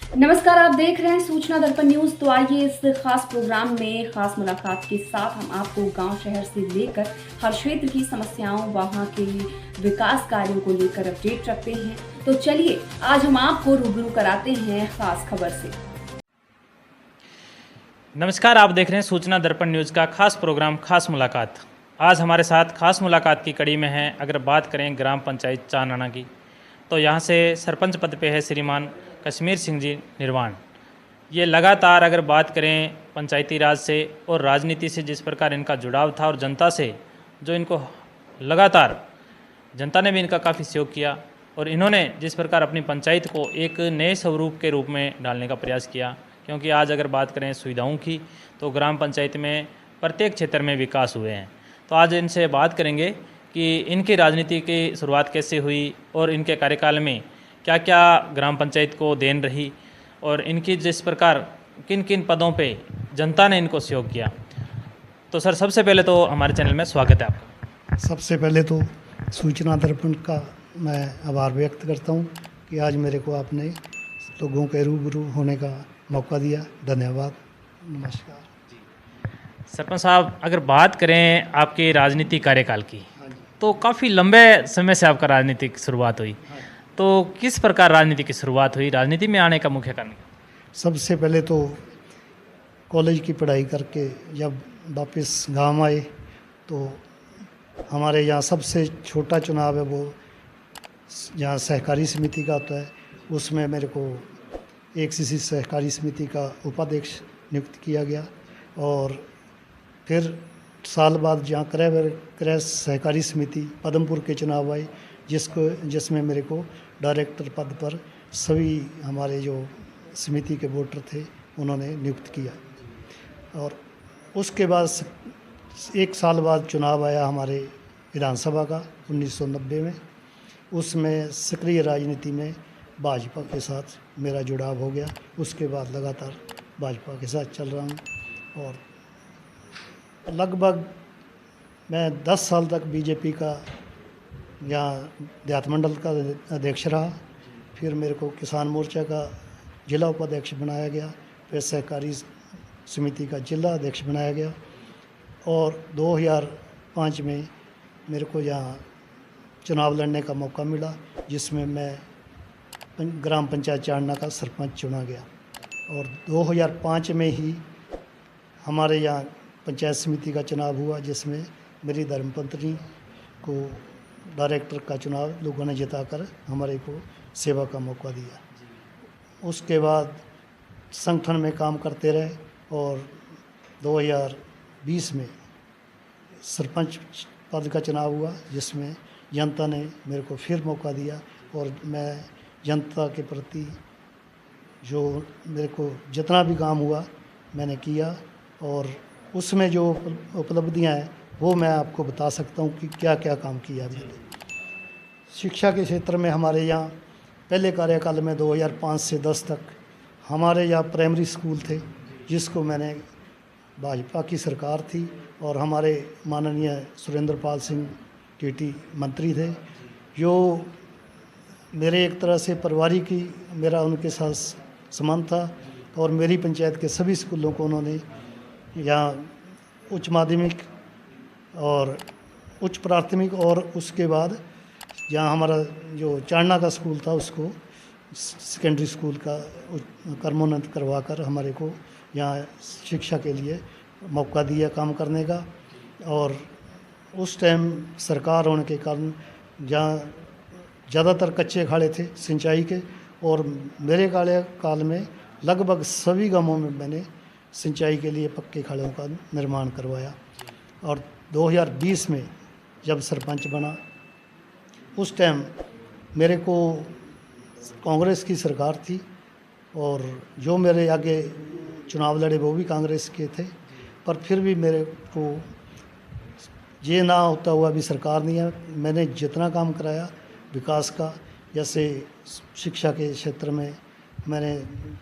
नमस्कार, आप देख रहे हैं सूचना दर्पण न्यूज। तो आइए इस खास प्रोग्राम में खास मुलाकात के साथ हम आपको गांव शहर से लेकर हर क्षेत्र की समस्याओं वहां के विकास कार्यों को लेकर अपडेट रखते हैं। तो चलिए आज हम आपको रूबरू कराते हैं खास खबर से। नमस्कार, आप देख रहे हैं सूचना दर्पण न्यूज़ का खास प्रोग्राम खास मुलाकात। आज हमारे साथ खास मुलाकात की कड़ी में है, अगर बात करें ग्राम पंचायत चांदना की, तो यहाँ से सरपंच पद पे है श्रीमान कश्मीर सिंह जी निर्वाण। ये लगातार अगर बात करें पंचायती राज से और राजनीति से जिस प्रकार इनका जुड़ाव था और जनता से जो इनको लगातार जनता ने भी इनका काफ़ी सहयोग किया और इन्होंने जिस प्रकार अपनी पंचायत को एक नए स्वरूप के रूप में डालने का प्रयास किया, क्योंकि आज अगर बात करें सुविधाओं की तो ग्राम पंचायत में प्रत्येक क्षेत्र में विकास हुए हैं। तो आज इनसे बात करेंगे कि इनकी राजनीति की शुरुआत कैसे हुई और इनके कार्यकाल में क्या क्या ग्राम पंचायत को देन रही और इनकी जिस प्रकार किन किन पदों पे जनता ने इनको सहयोग किया। तो सर, सबसे पहले तो हमारे चैनल में स्वागत है आपका। सबसे पहले तो सूचना दर्पण का मैं आभार व्यक्त करता हूँ कि आज मेरे को आपने लोगों के रूबरू होने का मौका दिया। धन्यवाद, नमस्कार। सरपंच साहब, अगर बात करें आपके राजनीतिक कार्यकाल की, हाँ जी। तो काफ़ी लंबे समय से आपका राजनीतिक शुरुआत हुई। हाँ। तो किस प्रकार राजनीति की शुरुआत हुई, राजनीति में आने का मुख्य कारण? सबसे पहले तो कॉलेज की पढ़ाई करके जब वापस गांव आए तो हमारे यहाँ सबसे छोटा चुनाव है वो जहाँ सहकारी समिति का होता है, उसमें मेरे को एक किसी सहकारी समिति का उपाध्यक्ष नियुक्त किया गया। और फिर साल बाद जहाँ क्रय सहकारी समिति पदमपुर के चुनाव आए, जिसमें मेरे को डायरेक्टर पद पर सभी हमारे जो समिति के वोटर थे उन्होंने नियुक्त किया। और उसके बाद एक साल बाद चुनाव आया हमारे विधानसभा का 1990 में। उसमें सक्रिय राजनीति में भाजपा के साथ मेरा जुड़ाव हो गया। उसके बाद लगातार भाजपा के साथ चल रहा हूँ और लगभग मैं 10 साल तक बीजेपी का यहाँ देहात मंडल का अध्यक्ष रहा। फिर मेरे को किसान मोर्चा का जिला उपाध्यक्ष बनाया गया, फिर सहकारी समिति का जिला अध्यक्ष बनाया गया। और 2005 में मेरे को यहाँ चुनाव लड़ने का मौका मिला, जिसमें मैं ग्राम पंचायत चांदना का सरपंच चुना गया। और 2005 में ही हमारे यहाँ पंचायत समिति का चुनाव हुआ, जिसमें मेरी धर्मपत्नी को डायरेक्टर का चुनाव लोगों ने जिताकर हमारे को सेवा का मौका दिया। उसके बाद संगठन में काम करते रहे और 2020 में सरपंच पद का चुनाव हुआ, जिसमें जनता ने मेरे को फिर मौका दिया और मैं जनता के प्रति जो मेरे को जितना भी काम हुआ मैंने किया। और उसमें जो उपलब्धियां हैं वो मैं आपको बता सकता हूं कि क्या क्या काम किया मैंने। शिक्षा के क्षेत्र में हमारे यहाँ पहले कार्यकाल में 2005 से 10 तक हमारे यहाँ प्राइमरी स्कूल थे, जिसको मैंने भाजपा की सरकार थी और हमारे माननीय सुरेंद्र पाल सिंह टीटी मंत्री थे, जो मेरे एक तरह से पारिवारिक ही मेरा उनके साथ संबंध था। और मेरी पंचायत के सभी स्कूलों को उन्होंने यहाँ उच्च माध्यमिक और उच्च प्राथमिक और उसके बाद जहाँ हमारा जो चांदना का स्कूल था उसको सेकेंडरी स्कूल का क्रमोन्नत करवा कर हमारे को यहाँ शिक्षा के लिए मौका दिया काम करने का। और उस टाइम सरकार होने के कारण जहाँ ज़्यादातर कच्चे खाड़े थे सिंचाई के, और मेरे कार्यकाल में लगभग सभी गांवों में मैंने सिंचाई के लिए पक्के खाड़ों का निर्माण करवाया। और 2020 में जब सरपंच बना उस टाइम मेरे को कांग्रेस की सरकार थी और जो मेरे आगे चुनाव लड़े वो भी कांग्रेस के थे, पर फिर भी मेरे को ये ना होता हुआ भी सरकार नहीं है। मैंने जितना काम कराया विकास का, जैसे शिक्षा के क्षेत्र में मैंने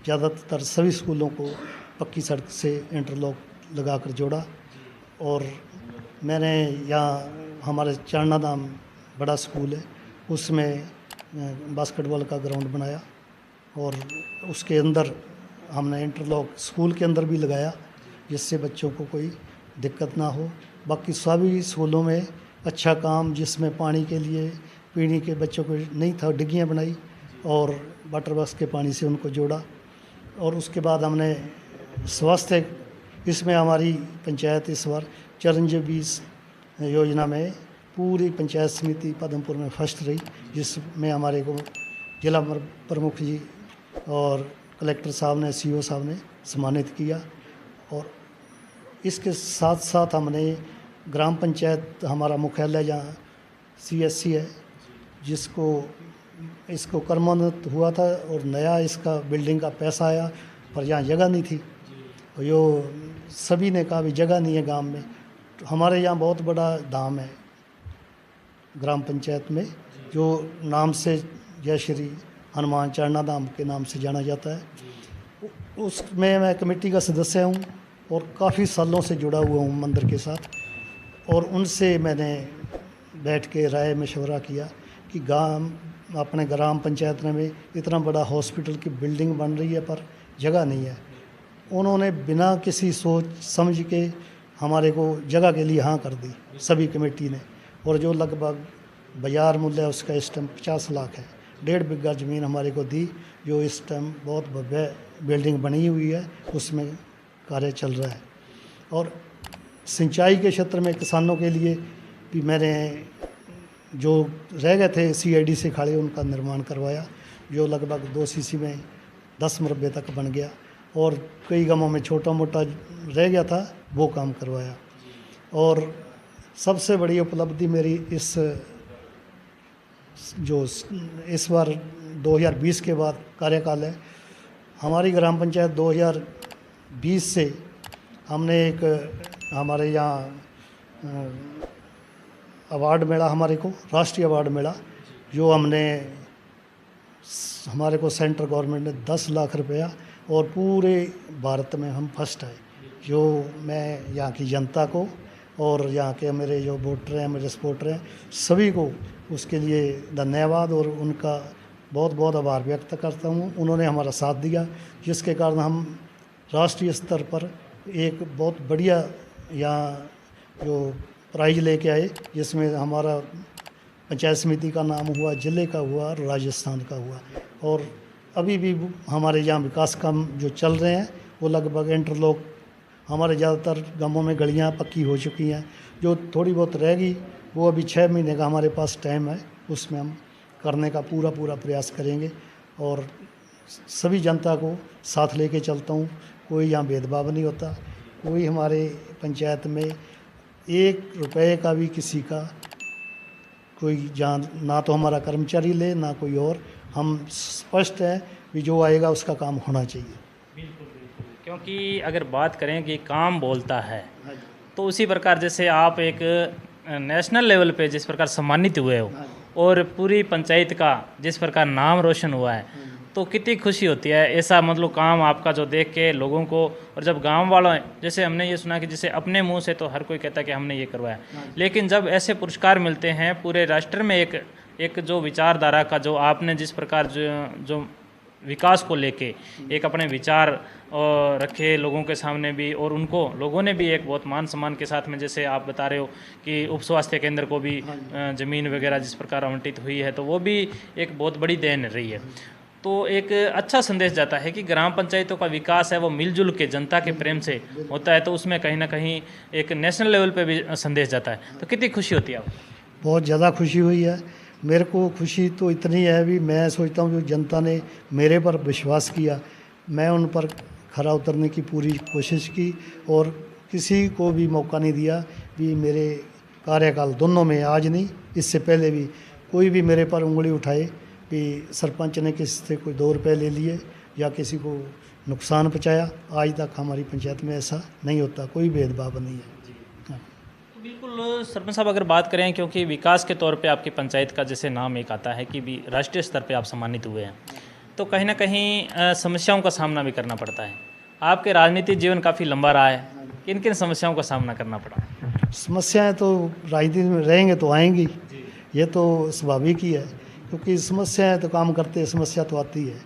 ज़्यादातर सभी स्कूलों को पक्की सड़क से इंटरलॉक लगाकर जोड़ा। और मैंने यहाँ हमारे चांदना नाम बड़ा स्कूल है, उसमें बास्केटबॉल का ग्राउंड बनाया। और उसके अंदर हमने इंटरलॉक स्कूल के अंदर भी लगाया, जिससे बच्चों को कोई दिक्कत ना हो। बाकी सभी स्कूलों में अच्छा काम, जिसमें पानी के लिए पीने के बच्चों को नहीं था, डिग्गियाँ बनाई और वाटर बक्स के पानी से उनको जोड़ा। और उसके बाद हमने स्वास्थ्य, इसमें हमारी पंचायत इस बार चिरंजीवी 20 योजना में पूरी पंचायत समिति पद्मपुर में फर्स्ट रही, जिसमें हमारे को जिला प्रमुख जी और कलेक्टर साहब ने, सीओ साहब ने सम्मानित किया। और इसके साथ साथ हमने ग्राम पंचायत, हमारा मुख्यालय जहाँ CSC है, इसको कर्मोन्नत हुआ था और नया इसका बिल्डिंग का पैसा आया, पर यहाँ जगह नहीं थी। और यो सभी ने कहा भी जगह नहीं है गांव में। तो हमारे यहाँ बहुत बड़ा धाम है ग्राम पंचायत में, जो नाम से जय श्री हनुमान चारणा धाम के नाम से जाना जाता है। उसमें मैं कमेटी का सदस्य हूँ और काफ़ी सालों से जुड़ा हुआ हूँ मंदिर के साथ। और उनसे मैंने बैठ के राय मशवरा किया कि अपने ग्राम पंचायत में इतना बड़ा हॉस्पिटल की बिल्डिंग बन रही है पर जगह नहीं है। उन्होंने बिना किसी सोच समझ के हमारे को जगह के लिए हाँ कर दी सभी कमेटी ने। और जो लगभग बाजार मूल्य है उसका इस टाइम 50 लाख है। 1.5 बीघा ज़मीन हमारे को दी, जो इस टाइम बहुत भव्य बिल्डिंग बनी हुई है, उसमें कार्य चल रहा है। और सिंचाई के क्षेत्र में किसानों के लिए भी मैंने जो रह गए थे CID से खाड़े, उनका निर्माण करवाया, जो लगभग 2 CC में 10 मरबे तक बन गया। और कई गांवों में छोटा मोटा रह गया था, वो काम करवाया। और सबसे बड़ी उपलब्धि मेरी इस बार 2020 के बाद कार्यकाल है। हमारी ग्राम पंचायत 2020 से हमने एक हमारे यहाँ अवार्ड मिला, हमारे को राष्ट्रीय अवार्ड मिला, जो हमारे को सेंट्रल गवर्नमेंट ने 10 लाख रुपया, और पूरे भारत में हम फर्स्ट आए। जो मैं यहाँ की जनता को और यहाँ के मेरे जो वोटर हैं, मेरे सपोर्टर हैं, सभी को उसके लिए धन्यवाद और उनका बहुत बहुत आभार व्यक्त करता हूँ। उन्होंने हमारा साथ दिया, जिसके कारण हम राष्ट्रीय स्तर पर एक बहुत बढ़िया यहाँ जो प्राइज लेके आए, जिसमें हमारा पंचायत समिति का नाम हुआ, जिले का हुआ, राजस्थान का हुआ। और अभी भी हमारे यहाँ विकास काम जो चल रहे हैं वो लगभग इंटरलॉक, हमारे ज़्यादातर गांवों में गलियाँ पक्की हो चुकी हैं। जो थोड़ी बहुत रहेगी वो अभी 6 महीने का हमारे पास टाइम है, उसमें हम करने का पूरा प्रयास करेंगे। और सभी जनता को साथ लेके चलता हूँ, कोई यहाँ भेदभाव नहीं होता। कोई हमारे पंचायत में 1 रुपये का भी किसी का कोई जान, ना तो हमारा कर्मचारी ले ना कोई और। हम स्पष्ट हैं कि जो आएगा उसका काम होना चाहिए। बिल्कुल बिल्कुल, क्योंकि अगर बात करें कि काम बोलता है, तो उसी प्रकार जैसे आप एक नेशनल लेवल पे जिस प्रकार सम्मानित हुए हो और पूरी पंचायत का जिस प्रकार नाम रोशन हुआ है, तो कितनी खुशी होती है ऐसा मतलब काम आपका जो देख के लोगों को। और जब गांव वालों, जैसे हमने ये सुना कि जैसे अपने मुंह से तो हर कोई कहता है कि हमने ये करवाया, लेकिन जब ऐसे पुरस्कार मिलते हैं पूरे राष्ट्र में, एक जो विचारधारा का जो आपने जिस प्रकार जो विकास को लेके एक अपने विचार रखे लोगों के सामने भी, और उनको लोगों ने भी एक बहुत मान सम्मान के साथ में, जैसे आप बता रहे हो कि उप स्वास्थ्य केंद्र को भी ज़मीन वगैरह जिस प्रकार आवंटित हुई है, तो वो भी एक बहुत बड़ी देन रही है। तो एक अच्छा संदेश जाता है कि ग्राम पंचायतों का विकास है वो मिलजुल के जनता के प्रेम से होता है, तो उसमें कहीं ना कहीं एक नेशनल लेवल पे भी संदेश जाता है। तो कितनी खुशी होती है आपको? बहुत ज़्यादा खुशी हुई है मेरे को। खुशी तो इतनी है भी, मैं सोचता हूँ जो जनता ने मेरे पर विश्वास किया, मैं उन पर खरा उतरने की पूरी कोशिश की और किसी को भी मौका नहीं दिया भी मेरे कार्यकाल दोनों में, आज नहीं इससे पहले भी कोई भी मेरे पर उंगली उठाए कि सरपंच ने किसी से कोई 2 रुपये ले लिए या किसी को नुकसान पहुँचाया, आज तक हमारी पंचायत में ऐसा नहीं होता, कोई भेदभाव नहीं है। बिल्कुल सरपंच साहब, अगर बात करें, क्योंकि विकास के तौर पे आपकी पंचायत का जैसे नाम एक आता है कि भी राष्ट्रीय स्तर पे आप सम्मानित हुए हैं, तो कहीं ना कहीं समस्याओं का सामना भी करना पड़ता है। आपके राजनीतिक जीवन काफ़ी लंबा रहा है, किन किन समस्याओं का सामना करना पड़ा? समस्याएं तो राजनीति में रहेंगे तो आएंगी, ये तो स्वाभाविक ही है, क्योंकि समस्याएं तो काम करते हैं, समस्या तो आती है।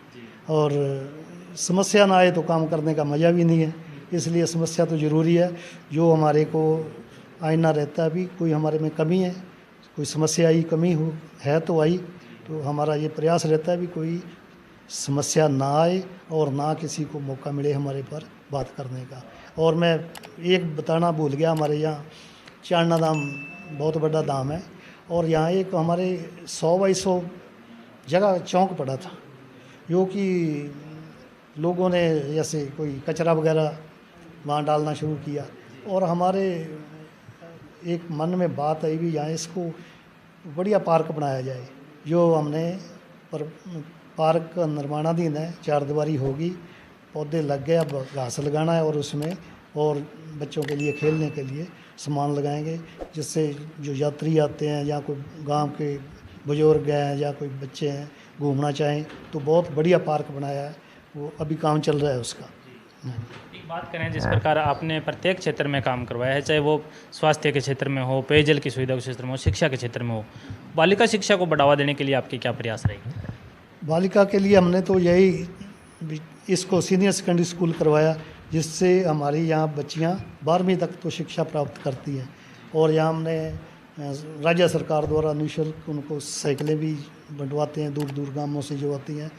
और समस्या ना आए तो काम करने का मज़ा भी नहीं है, इसलिए समस्या तो ज़रूरी है। जो हमारे को आईना रहता है, भी कोई हमारे में कमी है, कोई समस्या आई, कमी हो है तो आई, तो हमारा ये प्रयास रहता है भी कोई समस्या ना आए और ना किसी को मौका मिले हमारे पर बात करने का। और मैं एक बताना भूल गया, हमारे यहाँ चाणना धाम बहुत बड़ा धाम है, और यहाँ एक हमारे 100 बाई 100 जगह चौक पड़ा था, जो कि लोगों ने जैसे कोई कचरा वगैरह वहाँ डालना शुरू किया, और हमारे एक मन में बात आई भी यहाँ इसको बढ़िया पार्क बनाया जाए। जो हमने पर पार्क का निर्माणाधीन है, 4 दीवारी होगी, पौधे लग गए, अब घास लगाना है और उसमें और बच्चों के लिए खेलने के लिए सामान लगाएंगे, जिससे जो यात्री आते हैं या कोई गांव के बुजुर्ग हैं या कोई बच्चे हैं घूमना चाहें तो बहुत बढ़िया पार्क बनाया है, वो अभी काम चल रहा है उसका। एक बात करें, जिस प्रकार आपने प्रत्येक क्षेत्र में काम करवाया है, चाहे वो स्वास्थ्य के क्षेत्र में हो, पेयजल की सुविधा के क्षेत्र में हो, शिक्षा के क्षेत्र में हो, बालिका शिक्षा को बढ़ावा देने के लिए आपके क्या प्रयास रहे? बालिका के लिए हमने तो यही इसको सीनियर सेकेंडरी स्कूल करवाया, जिससे हमारी यहाँ बच्चियाँ 12वीं तक तो शिक्षा प्राप्त करती हैं, और यहाँ हमने राज्य सरकार द्वारा निःशुल्क उनको साइकिलें भी बंटवाते हैं दूर दूर गांवों से जो आती हैं।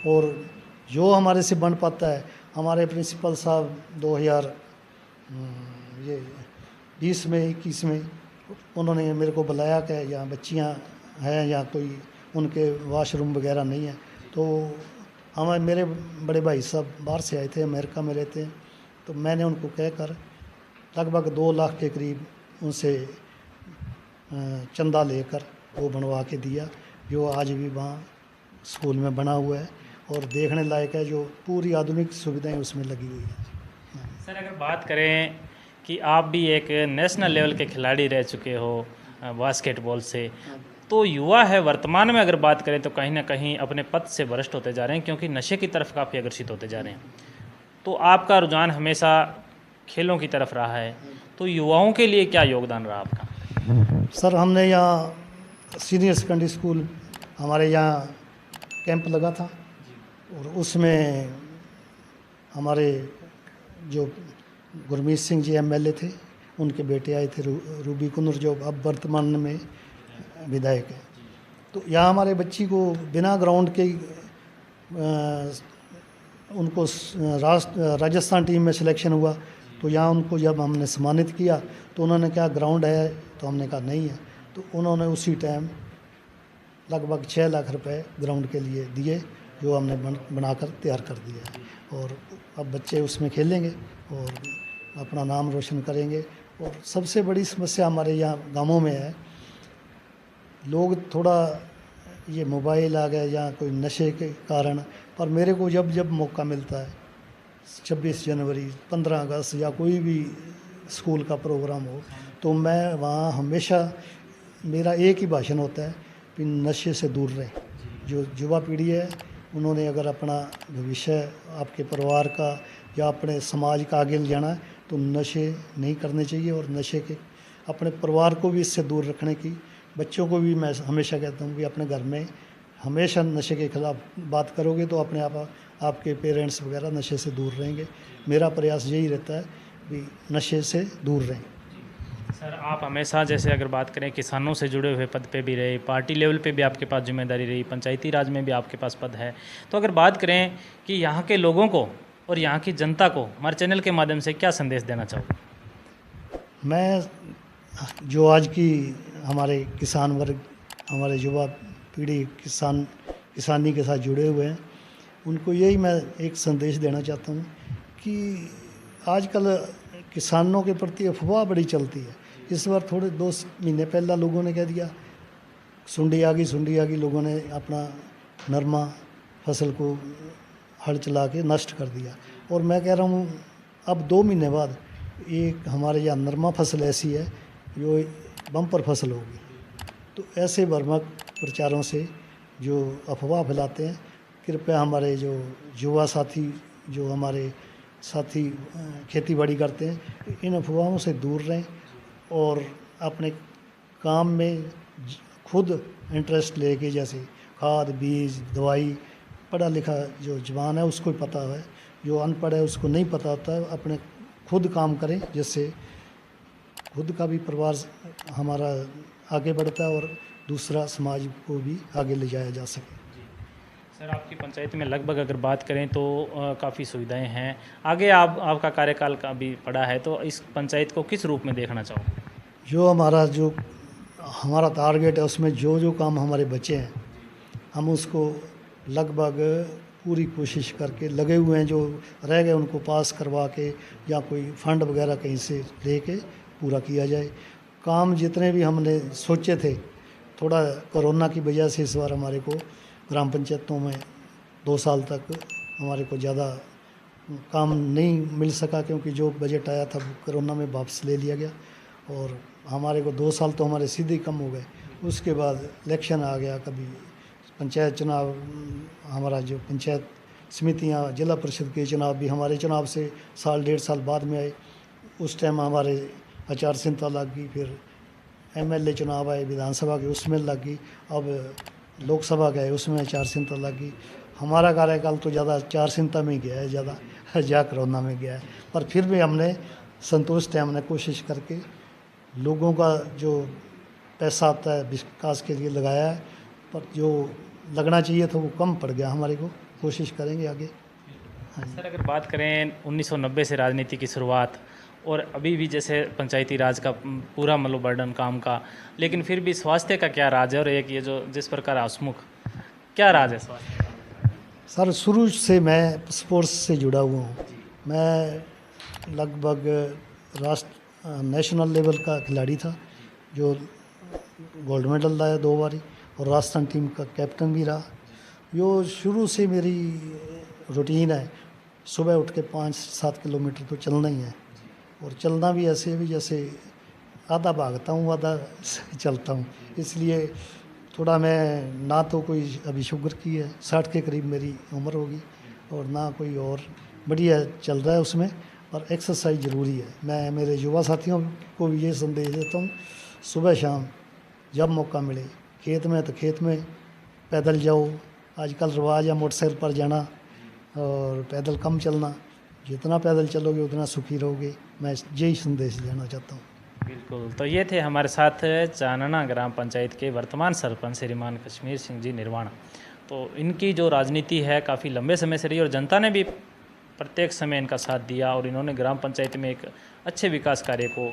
और जो हमारे से बन पाता है, हमारे प्रिंसिपल साहब 2020 में 21 में उन्होंने मेरे को बुलाया कि यहाँ बच्चियाँ हैं या कोई उनके वॉशरूम वगैरह नहीं है, तो हमारे मेरे बड़े भाई साहब बाहर से आए थे, अमेरिका में रहते हैं, तो मैंने उनको कहकर लगभग 2 लाख के करीब उनसे चंदा लेकर वो बनवा के दिया, जो आज भी वहाँ स्कूल में बना हुआ है और देखने लायक है, जो पूरी आधुनिक सुविधाएं उसमें लगी हुई है। सर, अगर बात करें कि आप भी एक नेशनल लेवल के खिलाड़ी रह चुके हो बास्केटबॉल से, तो युवा है वर्तमान में अगर बात करें तो कहीं ना कहीं अपने पद से भ्रष्ट होते जा रहे हैं, क्योंकि नशे की तरफ काफ़ी आकर्षित होते जा रहे हैं। तो आपका रुझान हमेशा खेलों की तरफ रहा है, तो युवाओं के लिए क्या योगदान रहा आपका? सर, हमने यहाँ सीनियर सेकेंडरी स्कूल हमारे यहाँ कैंप लगा था, और उसमें हमारे जो गुरमीत सिंह जी एमएलए थे, उनके बेटे आए थे, रूबी कुंवर, जो अब वर्तमान में विधायक है। तो यहाँ हमारे बच्ची को बिना ग्राउंड के उनको राजस्थान टीम में सिलेक्शन हुआ, तो यहाँ उनको जब हमने सम्मानित किया तो उन्होंने कहा ग्राउंड है, तो हमने कहा नहीं है, तो उन्होंने उसी टाइम लगभग 6 लाख रुपए ग्राउंड के लिए दिए, जो हमने बनाकर तैयार कर दिया है। और अब बच्चे उसमें खेलेंगे और अपना नाम रोशन करेंगे। और सबसे बड़ी समस्या हमारे यहाँ गाँवों में है, लोग थोड़ा ये मोबाइल आ गए या कोई नशे के कारण, पर मेरे को जब जब मौका मिलता है, 26 जनवरी, 15 अगस्त या कोई भी स्कूल का प्रोग्राम हो, तो मैं वहाँ हमेशा मेरा एक ही भाषण होता है कि नशे से दूर रहें। जो युवा पीढ़ी है, उन्होंने अगर अपना भविष्य आपके परिवार का या अपने समाज का आगे ले जाना है, तो नशे नहीं करने चाहिए, और नशे के अपने परिवार को भी इससे दूर रखने की, बच्चों को भी मैं हमेशा कहता हूँ कि अपने घर में हमेशा नशे के खिलाफ बात करोगे तो अपने आप आपके पेरेंट्स वगैरह नशे से दूर रहेंगे। मेरा प्रयास यही रहता है कि नशे से दूर रहें। सर, आप हमेशा जैसे अगर बात करें किसानों से जुड़े हुए पद पे भी रहे, पार्टी लेवल पे भी आपके पास जिम्मेदारी रही, पंचायती राज में भी आपके पास पद है, तो अगर बात करें कि यहाँ के लोगों को और यहाँ की जनता को हमारे चैनल के माध्यम से क्या संदेश देना चाहूँगा? मैं जो आज की हमारे किसान वर्ग, हमारे युवा पीढ़ी किसानी के साथ जुड़े हुए हैं, उनको यही मैं एक संदेश देना चाहता हूँ कि आजकल किसानों के प्रति अफवाह बड़ी चलती है। इस बार थोड़े 2 महीने पहला लोगों ने कह दिया सुंडी आ गई, लोगों ने अपना नरमा फसल को हल चला के नष्ट कर दिया। और मैं कह रहा हूँ अब 2 महीने बाद एक हमारे यहाँ नरमा फसल ऐसी है जो बम्पर फसल होगी। तो ऐसे भ्रामक प्रचारों से जो अफवाह फैलाते हैं, कृपया हमारे जो युवा साथी, जो हमारे साथी खेती बाड़ी करते हैं, इन अफवाहों से दूर रहें और अपने काम में खुद इंटरेस्ट लेके, जैसे खाद, बीज, दवाई, पढ़ा लिखा जो जवान है उसको ही पता है, जो अनपढ़ है उसको नहीं पता होता है। अपने खुद काम करें जिससे खुद का भी परिवार हमारा आगे बढ़ता है और दूसरा समाज को भी आगे ले जाया जा सके। सर, आपकी पंचायत में लगभग अगर बात करें तो काफ़ी सुविधाएं हैं। आगे आपका कार्यकाल का भी पड़ा है, तो इस पंचायत को किस रूप में देखना चाहोगे? जो हमारा टारगेट है उसमें जो काम हमारे बचे हैं हम उसको लगभग पूरी कोशिश करके लगे हुए हैं। जो रह गए उनको पास करवा के या कोई फंड वगैरह कहीं से लेके पूरा किया जाए। काम जितने भी हमने सोचे थे, थोड़ा कोरोना की वजह से इस बार हमारे को ग्राम पंचायतों में 2 साल तक हमारे को ज़्यादा काम नहीं मिल सका, क्योंकि जो बजट आया था वो कोरोना में वापस ले लिया गया और हमारे को 2 साल तो हमारे सीधे ही कम हो गए। उसके बाद इलेक्शन आ गया, कभी पंचायत चुनाव, हमारा जो पंचायत समितियां, जिला परिषद के चुनाव भी हमारे चुनाव से साल 1.5 साल बाद में आए। उस टाइम हमारे आचार संहिता लग गई, फिर एमएलए चुनाव आए विधानसभा के, उसमें लग गई। अब लोकसभा गए, उसमें आचार संहिता लग गई। हमारा कार्यकाल तो ज़्यादा आचार संहिता में गया है, ज़्यादा कोरोना में गया है, पर फिर भी हमने संतुष्ट है। हमने कोशिश करके लोगों का जो पैसा आता है विकास के लिए लगाया है, पर जो लगना चाहिए था वो कम पड़ गया हमारे को। कोशिश करेंगे आगे। हाँ जी। सर, अगर बात करें 1990 से राजनीति की शुरुआत और अभी भी जैसे पंचायती राज का पूरा मतलब बर्डन काम का, लेकिन फिर भी स्वास्थ्य का क्या राज है? और एक ये जो जिस प्रकार हंसमुख, क्या राज है स्वास्थ्य का? सर, शुरू से मैं स्पोर्ट्स से जुड़ा हुआ हूँ। मैं लगभग नेशनल लेवल का खिलाड़ी था, जो गोल्ड मेडल लाया 2 बारी और राजस्थान टीम का कैप्टन भी रहा। यो शुरू से मेरी रूटीन है, सुबह उठ के 5-7 किलोमीटर तो चलना ही है, और चलना भी ऐसे भी जैसे आधा भागता हूँ आधा चलता हूँ। इसलिए थोड़ा मैं ना तो कोई अभी शुगर की है, 60 के करीब मेरी उम्र होगी, और ना कोई और बढ़िया चल रहा है उसमें, और एक्सरसाइज ज़रूरी है। मैं मेरे युवा साथियों को भी ये संदेश देता हूँ, सुबह शाम जब मौका मिले, खेत में तो खेत में पैदल जाओ। आजकल रिवाज है मोटरसाइकिल पर जाना और पैदल कम चलना। जितना पैदल चलोगे उतना सुखी रहोगे। मैं यही संदेश देना चाहता हूँ। बिल्कुल। तो ये थे हमारे साथ चानना ग्राम पंचायत के वर्तमान सरपंच श्रीमान कश्मीर सिंह जी निर्वाणा। तो इनकी जो राजनीति है काफ़ी लंबे समय से रही और जनता ने भी प्रत्येक समय इनका साथ दिया, और इन्होंने ग्राम पंचायत में एक अच्छे विकास कार्य को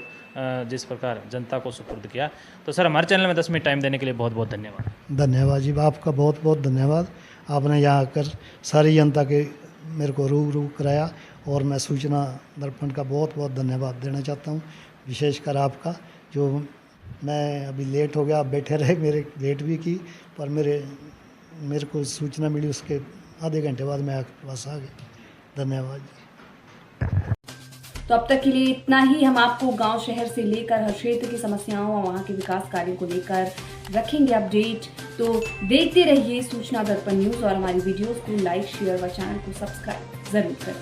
जिस प्रकार जनता को सुपुर्द किया। तो सर, हमारे चैनल में 10 मिनट टाइम देने के लिए बहुत बहुत धन्यवाद। धन्यवाद जी, आपका बहुत बहुत धन्यवाद। आपने यहाँ आकर सारी जनता के मेरे को रूबरू कराया, और मैं सूचना दर्पण का बहुत बहुत धन्यवाद देना चाहता हूँ, विशेषकर आपका। जो मैं अभी लेट हो गया, आप बैठे रहे, मेरे वेट भी की, पर मेरे को सूचना मिली उसके आधे घंटे बाद मैं आपके पास आ गया। धन्यवाद जी। तो अब तक के लिए इतना ही। हम आपको गांव शहर से लेकर हर क्षेत्र की समस्याओं और वहां के विकास कार्यों को लेकर रखेंगे अपडेट। तो देखते रहिए सूचना दर्पण न्यूज, और हमारी वीडियोस को लाइक, शेयर व चैनल को सब्सक्राइब जरूर करें।